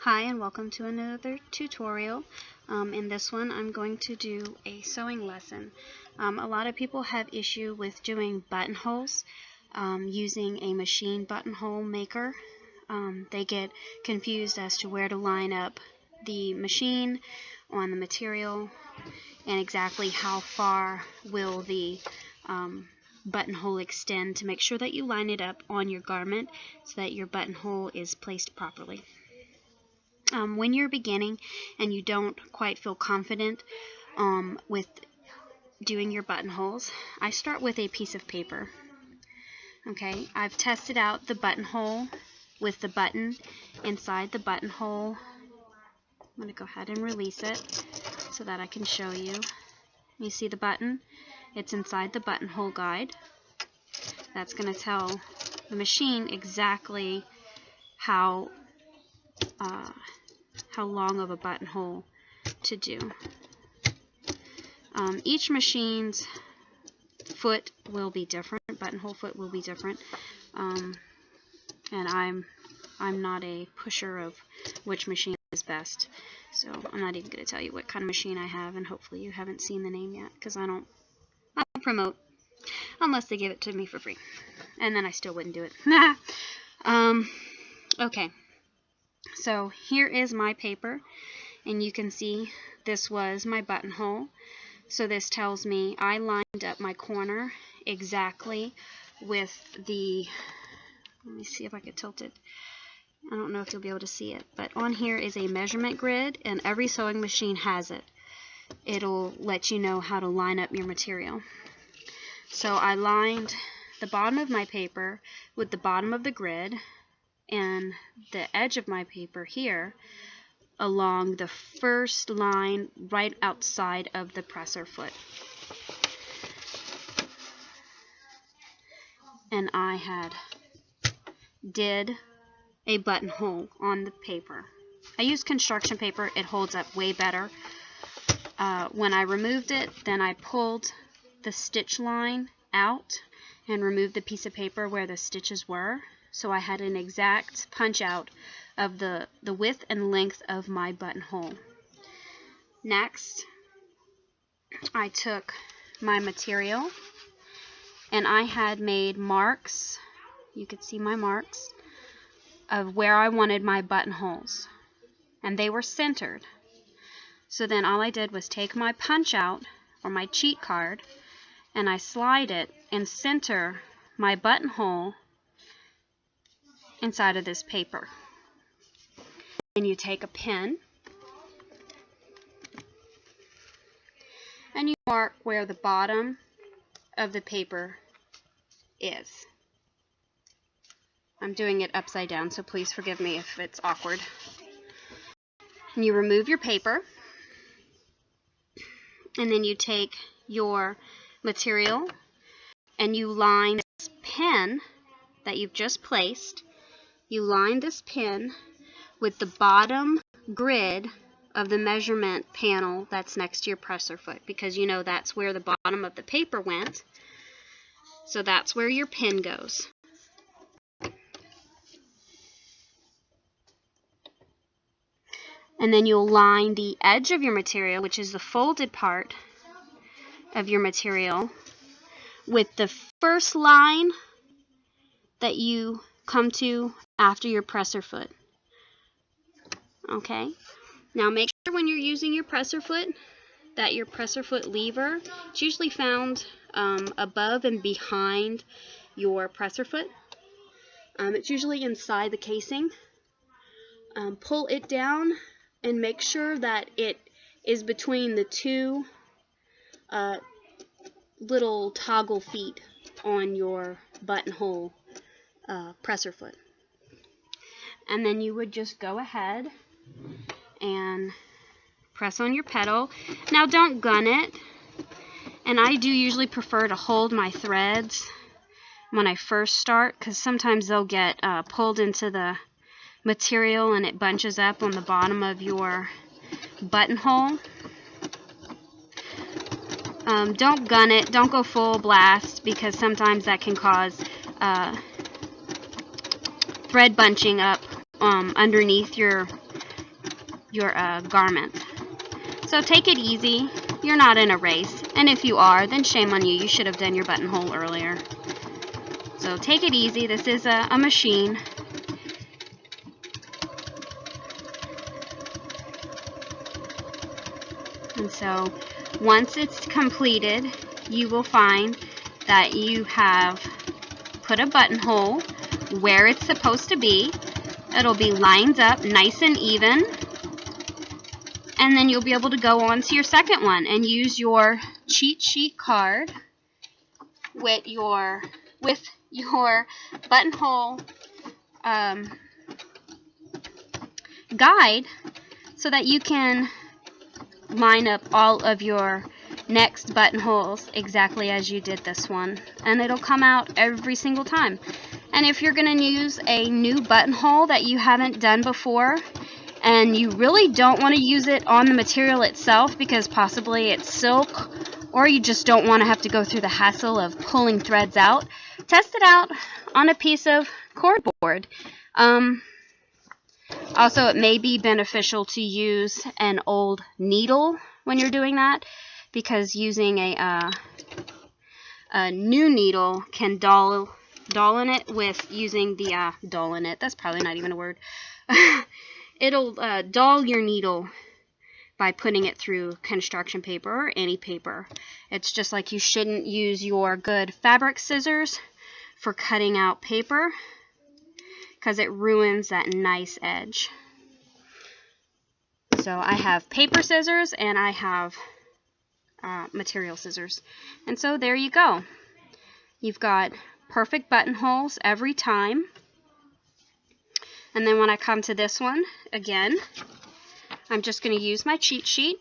Hi and welcome to another tutorial. In this one I'm going to do a sewing lesson. A lot of people have issue with doing buttonholes using a machine buttonhole maker. They get confused as to where to line up the machine on the material and exactly how far will the buttonhole extend to make sure that you line it up on your garment so that your buttonhole is placed properly. When you're beginning and you don't quite feel confident with doing your buttonholes, I start with a piece of paper. Okay, I've tested out the buttonhole with the button inside the buttonhole. I'm going to go ahead and release it so that I can show you. You see the button? It's inside the buttonhole guide. That's going to tell the machine exactly how long of a buttonhole to do. Each machine's foot will be different, buttonhole foot will be different, and I'm not a pusher of which machine is best, so I'm not even going to tell you what kind of machine I have, and hopefully you haven't seen the name yet, because I don't promote unless they give it to me for free, and then I still wouldn't do it. Okay. So here is my paper, and you can see this was my buttonhole. So this tells me I lined up my corner exactly with the, let me see if I can tilt it. I don't know if you'll be able to see it, but on here is a measurement grid, and every sewing machine has it. It'll let you know how to line up your material. So I lined the bottom of my paper with the bottom of the grid, and the edge of my paper here along the first line right outside of the presser foot. And I did a buttonhole on the paper. I used construction paper. It holds up way better. When I removed it, then I pulled the stitch line out and removed the piece of paper where the stitches were. So I had an exact punch out of the width and length of my buttonhole. Next, I took my material and I had made marks, you could see my marks, of where I wanted my buttonholes. And they were centered. So then all I did was take my punch out, or my cheat card, and I slide it and center my buttonhole inside of this paper. And you take a pen and you mark where the bottom of the paper is. I'm doing it upside down, so please forgive me if it's awkward. And you remove your paper, and then you take your material and you line this pen that you've just placed. You line this pin with the bottom grid of the measurement panel that's next to your presser foot, because you know that's where the bottom of the paper went. So that's where your pin goes. And then you'll line the edge of your material, which is the folded part of your material, with the first line that you come to after your presser foot. Okay, now make sure when you're using your presser foot that your presser foot lever is usually found above and behind your presser foot. It's usually inside the casing. Pull it down and make sure that it is between the two little toggle feet on your buttonhole presser foot. And then you would just go ahead and press on your pedal. Now don't gun it, and I do usually prefer to hold my threads when I first start, because sometimes they'll get pulled into the material and it bunches up on the bottom of your buttonhole. Don't gun it, don't go full blast, because sometimes that can cause thread bunching up underneath your your garment. So take it easy. You're not in a race, and if you are, then shame on you. You should have done your buttonhole earlier. So take it easy. This is a machine. And so once it's completed, you will find that you have put a buttonhole where it's supposed to be. It'll be lined up nice and even. And then you'll be able to go on to your second one and use your cheat sheet card with your buttonhole guide so that you can line up all of your next buttonholes exactly as you did this one, and it'll come out every single time. And if you're going to use a new buttonhole that you haven't done before and you really don't want to use it on the material itself because possibly it's silk, or you just don't want to have to go through the hassle of pulling threads out, test it out on a piece of cardboard. Also, it may be beneficial to use an old needle when you're doing that, because using a new needle can dull in it with using the dull in it. That's probably not even a word. It'll dull your needle by putting it through construction paper or any paper. It's just like you shouldn't use your good fabric scissors for cutting out paper, because it ruins that nice edge. So I have paper scissors and I have material scissors. And so there you go. You've got perfect buttonholes every time. And then when I come to this one, again, I'm just going to use my cheat sheet.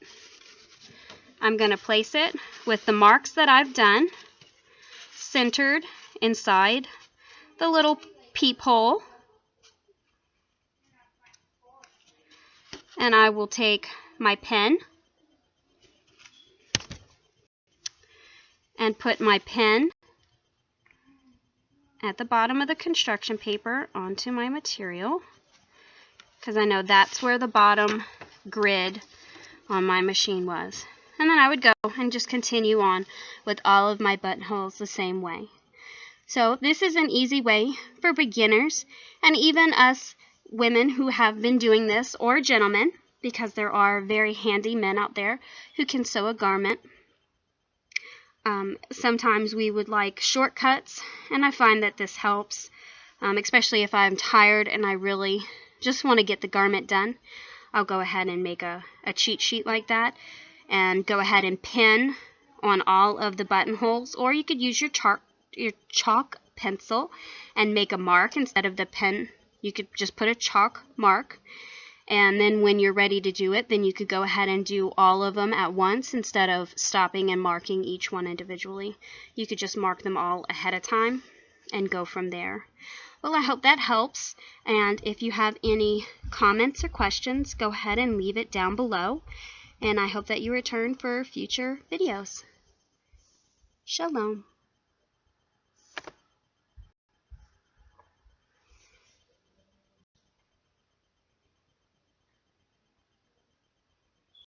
I'm going to place it with the marks that I've done centered inside the little peephole. And I will take my pen and put my pen at the bottom of the construction paper onto my material, because I know that's where the bottom grid on my machine was. And then I would go and just continue on with all of my buttonholes the same way. So this is an easy way for beginners, and even us women who have been doing this, or gentlemen, because there are very handy men out there who can sew a garment. Sometimes we would like shortcuts, and I find that this helps, especially if I'm tired and I really just want to get the garment done. I'll go ahead and make a cheat sheet like that and go ahead and pin on all of the buttonholes, or you could use your chalk pencil and make a mark instead of the pen. You could just put a chalk mark, and then when you're ready to do it, then you could go ahead and do all of them at once instead of stopping and marking each one individually. You could just mark them all ahead of time and go from there. Well, I hope that helps, and if you have any comments or questions, go ahead and leave it down below, and I hope that you return for future videos. Shalom.